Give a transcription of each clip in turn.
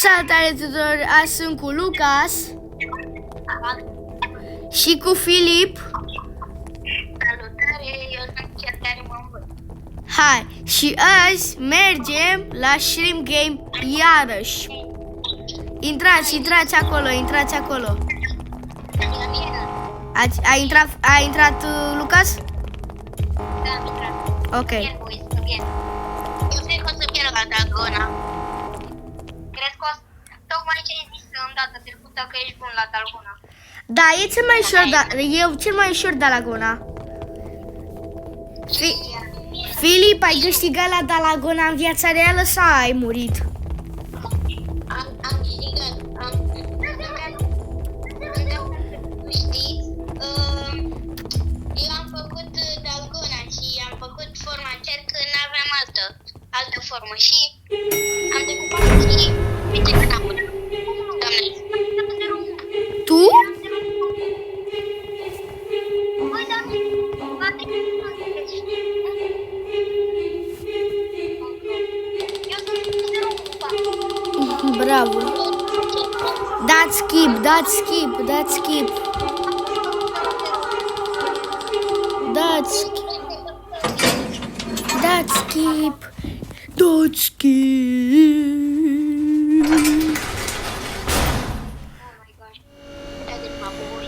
Salutare tuturor, azi sunt cu Lucas și cu Filip. Salutare, eu sunt cel care mă învăț. Hai, și azi mergem la Shrimp Game iarăși. Intrați acolo. A intrat Lucas? Da, am intrat. Ok. Bine, boys, bine. Eu cred că o să pierd la Dalgona. Cred că tocmai ce ai zis în data trecută că ești bun la Dalgona. Da, e cel mai ușor, cel mai ușor Dalagona. Filip, ai câștigat la Dalagona în viața reală sau ai murit? Am câștigat. Știți, eu am făcut Dalgona și am făcut forma cerc când aveam altă formă și am decupat și uite că n-am putut. Doamne, Tu? băi, doamne, poate că nu am înțeles. Eu sunt de România. Bravo. Dați skip. Dați skip. Oh my gosh. Uite de mă voi.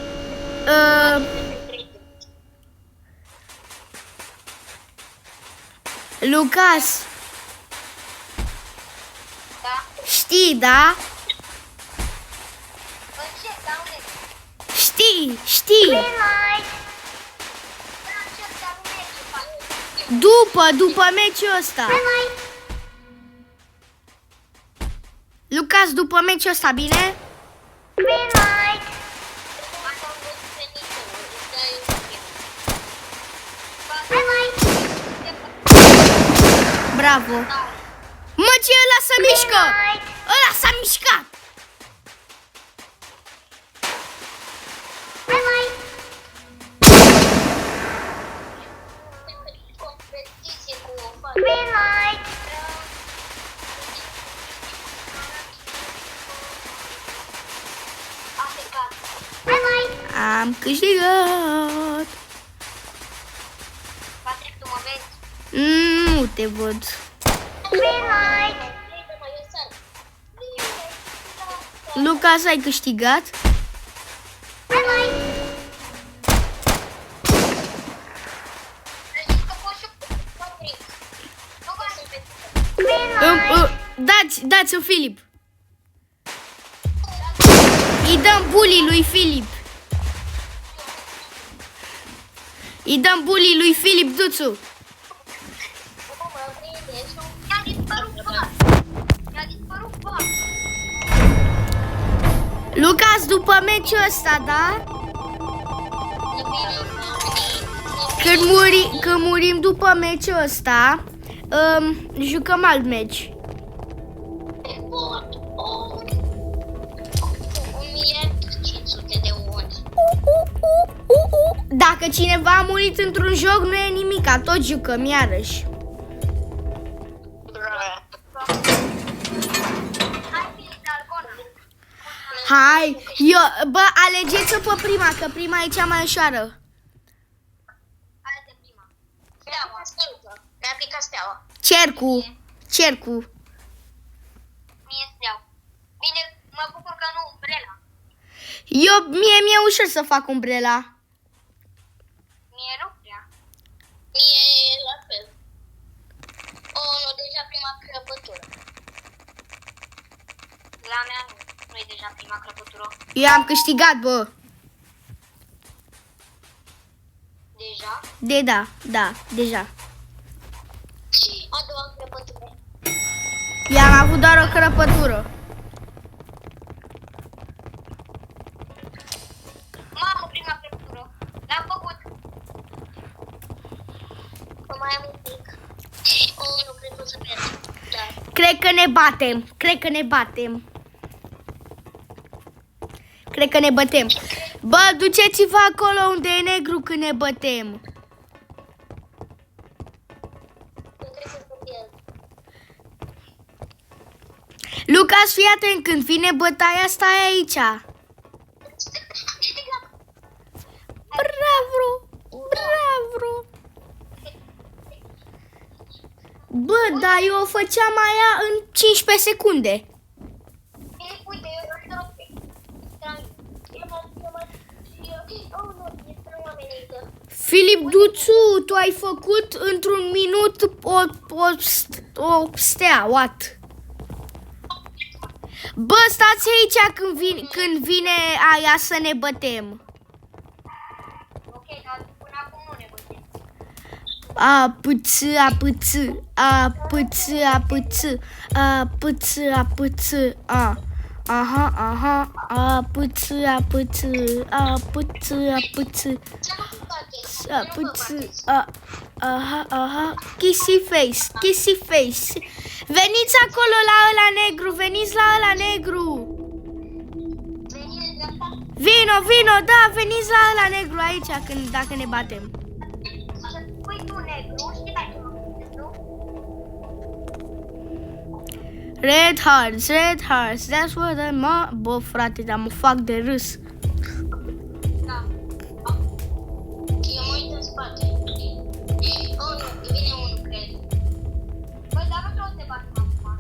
Lucas, Da? știi, da? Încep, da, unde? Știi. După meciul ăsta. Lucas, după meciul ăsta, bine? Bravo. Mă, ce ăla se mișcă? Ăla s-a mișcat. Am câștigat. Patrick, tu mă vezi? Nu te văd. Lucas, ai câștigat? Dați-o Filip. Îi dăm bully lui Filip. Du-ți-o. Lucas, după meciul ăsta, da? Când murim după meciul ăsta, jucăm alt meci. Dacă cineva a murit într-un joc, nu e nimic, tot jucăm iarăși. Hai, alegeți-o pe prima, că prima e cea mai ușoară. Alege prima. Steaua. Mi-a picat steaua. Cercul. Mie steaua. Bine, mă bucur că nu umbrela. Mie mi-e ușor să fac umbrela. Mie nu prea. Mie e la fel. Nu, deja prima crăpătură. La mea nu. Nu e deja prima crăpătură. Eu am câștigat, bă. Deja? Da, deja. A doua crăpătură. Eu am avut doar o crăpătură. Mamă, prima crăpătură. L-am făcut. Mai am un pic. Nu cred că o să merg. Da. Cred că ne batem. Bă, duceți-vă acolo unde e negru când ne bătem. Nu cred că sunt el. Lucas, fii atent, când vine bătaia, stai aici. Bravo! Bravo! Bă, dar eu o făceam aia în 15 secunde. Uite, Filip Duțu, tu ai făcut într-un minut o stea, what? Bă, stați aici când vine aia să ne bătem. Ok, dar până acum nu ne bătem. Kissy face. Veniți acolo la ăla negru, veniți la ăla negru. Vino, da, veniți la ăla negru aici dacă ne batem. Păi tu negru, știi ce mă gândesc, nu? Red hearts, that's what I'm on. Bă, frate, dar mă fac de râs. Da. Eu mă uit în spate. Oh, nu, vine unul, cred. Băi, dar nu vreau să te batem acum.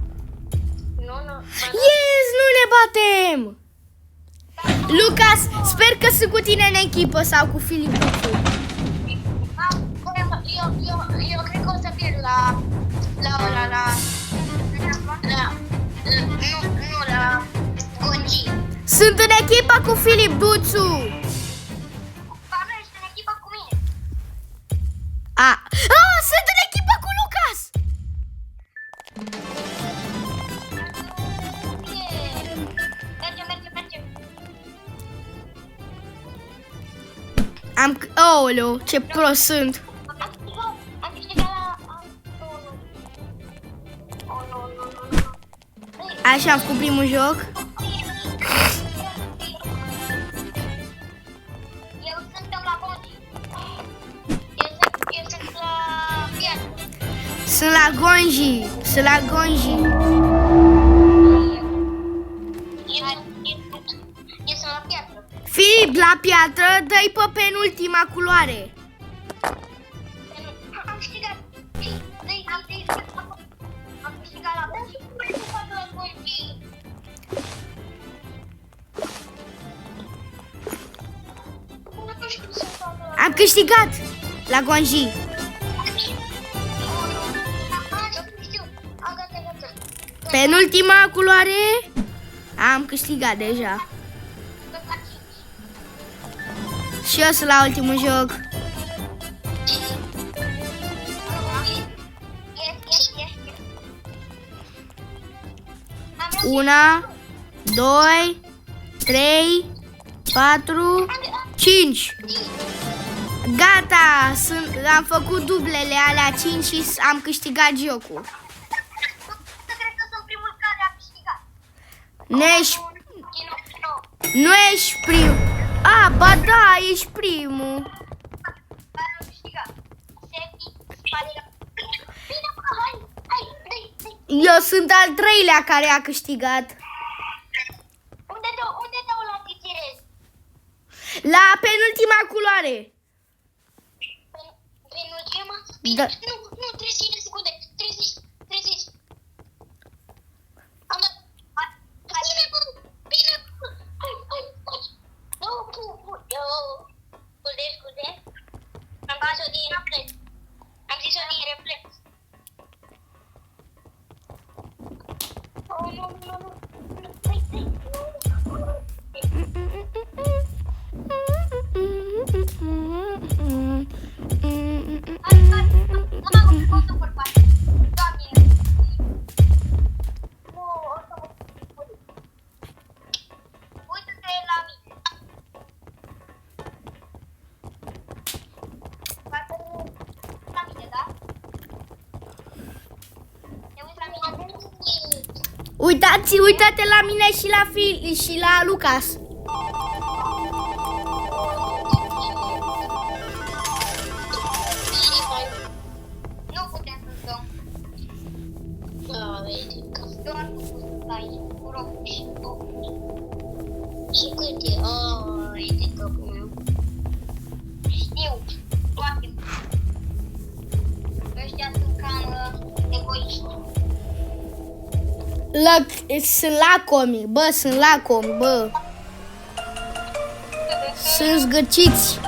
Nu. Yes, nu ne batem! Lucas, sper că sunt cu tine în echipă sau cu Filip Duțu. Eu cred că o să pierd la Gongi. Sunt în echipă cu Filip Duțu. Dar nu ești în echipă cu mine. Sunt în echipă cu Lucas. Mergem. Aoleu, ce prost sunt. Am câștigat la... Așa am făcut primul joc. Eu sunt la Gongi. Eu sunt la piatră. Sunt la Gonji. Eu sunt la piatră. Filip, la piatră, dă-i pe penultima culoare. Am câștigat. Am câștigat la Gongi. Am câștigat la Gonji. Penultima culoare. Am câștigat deja. Și eu sunt la ultimul joc. Una, 2, 3, 4, 5. Gata, am făcut dublele alea 5 și am câștigat jocul. Cred că sunt primul care a câștigat. Nu ești primul. Ba da, ești primul. Care a câștigat? Bine, hai, Eu sunt al treilea care a câștigat. Unde dau la titirez? La penultima culoare. Penultima? Da. Nu, 30 de secunde. 30. Am dat. Bine. Hai. Nu, scuze. Am zis-o din reflex. Nu. Uite-te la mine. La mine, da? Te uiți la mine? Uite-te la mine și la Lucas. Nu putem să dăm. Doar tu poți să stai. Și cât e? E de capul meu. Știu, toate. Ăștia sunt cam egoiști. Sunt lacomi, bă, sunt lacomi, bă. Sunt zgârciți.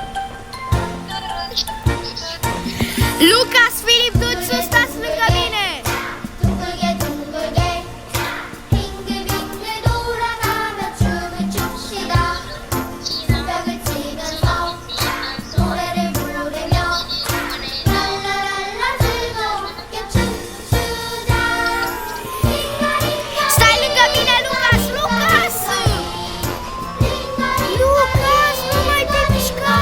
Lucas, Filip, Duțu, stați lângă mine. Stai lângă mine, Lucas, Lucas! Lucas, nu mai te mișca!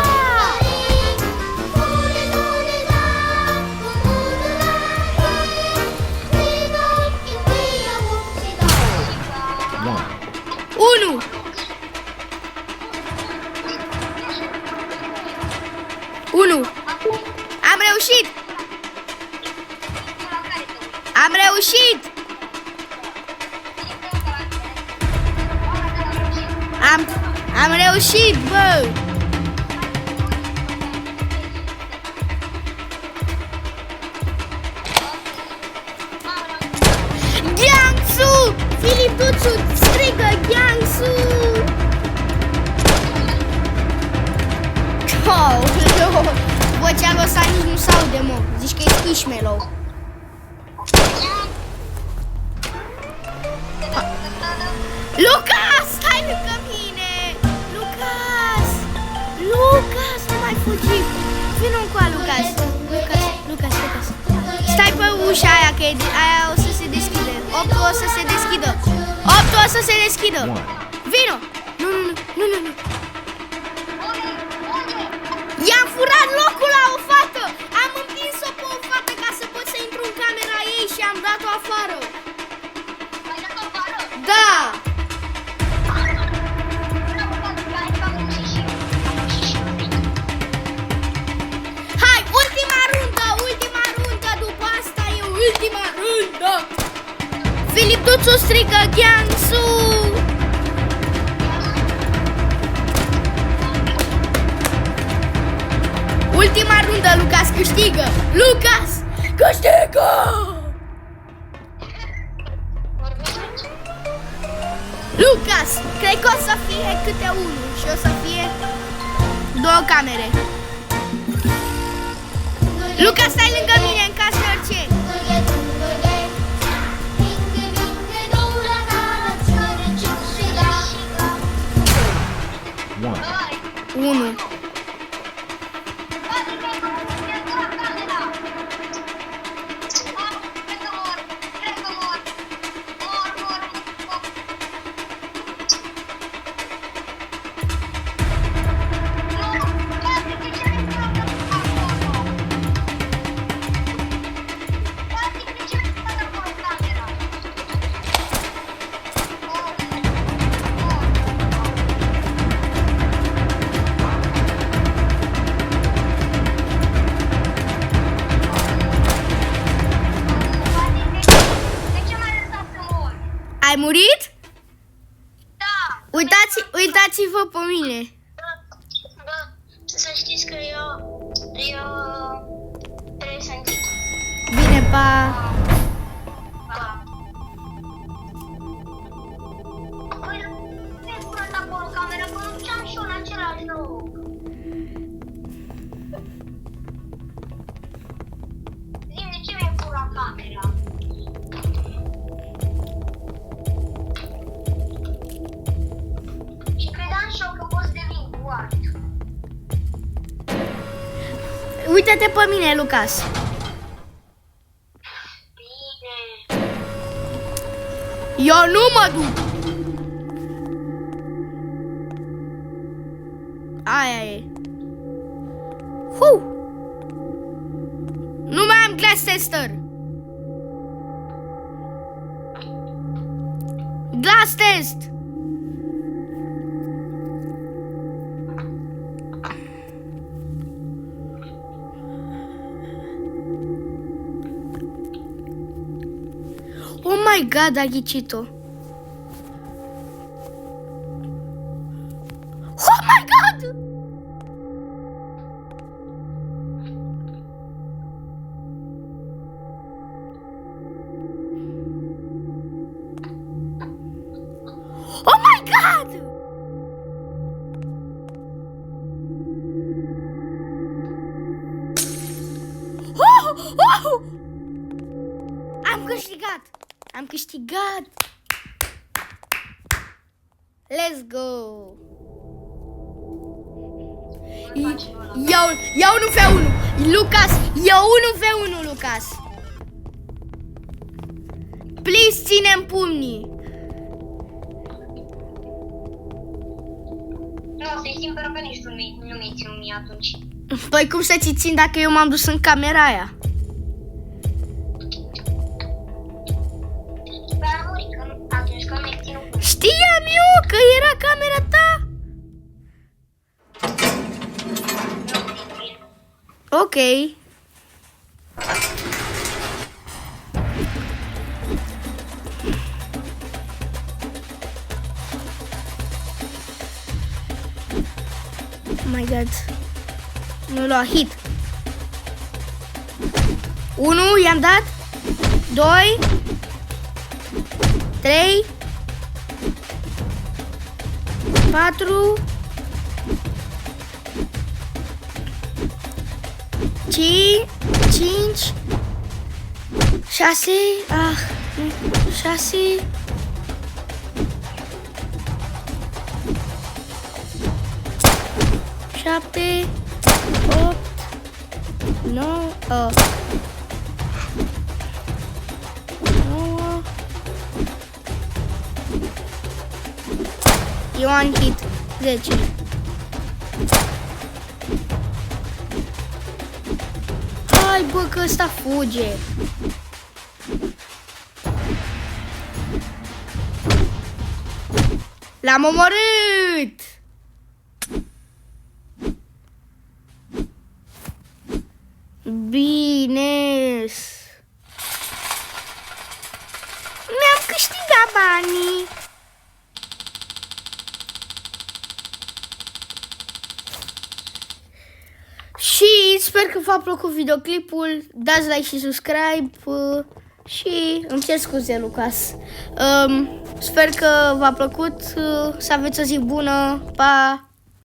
Unu. Am reușit! Am reușit! Am reușit, bă! Gheangsu! Filip Duțu strigă Gheangsu! Oh, vocea lui ăsta nici nu s-aude, mă. Zici că e Squishmallow. Lucas, stai lângă mine! Lucas! Lucas, nu mai fugi! Vino încoa, Lucas! Lucas! Stai pe ușa aia, că aia o să se deschide. 8 o să se deschidă. 8 o să se deschidă. Vino! Nu! I-am furat locul la o fată! Am împins-o pe o fată ca să pot să intru în camera ei și am dat-o afară. Da! Hai, ultima rundă, după asta e ultima rundă. Filip Duțu strigă Gheangsu. Ultima rundă, Lucas câștigă. Lucas câștigă. Lucas, cred că o să fie câte unul și o să fie 2 camere. Lucas, stai lângă mine în caz de orice. Unu. Ai murit? Da! Uitați-vă pe mine. Bă, să știți că eu prezentit. Bine, pa. Păi, nu e furat acolo camera, că nu știam și eu în același loc. Zi-mi, de ce mi-e furat camera? Și credeam și eu că pot să devin guard. Uite-te pe mine, Lucas. Bine. Eu nu mă duc. Aia e. Nu mai am glass tester. Glass test. Oh my god, a ghicit-o. God! Oh my God! Oh! Oh! Am câștigat! Am câștigat! Let's go! Iau 1v1! Lucas! Iau 1v1, Lucas! Please, ținem pumnii! Nu, să-i simt că nici tu nu mi-ai ținut mie atunci. Păi cum să ți țin dacă eu m-am dus în camera aia? Dar nu, că atunci când mi-ai ținut. Știam eu că era camera ta! Ok. Oh my God. Nu l-a hit. 1, i-am dat. 2 3 4 5 6 6 7 8 9 9 Ioan hit 10. Hai bă că ăsta fuge. L-am omorât. Bine. Mi-am câștigat banii. Și sper că v-a plăcut videoclipul. Dați like și subscribe. Și îmi cer scuze, Lucas. Sper că v-a plăcut. Să aveți o zi bună. Pa!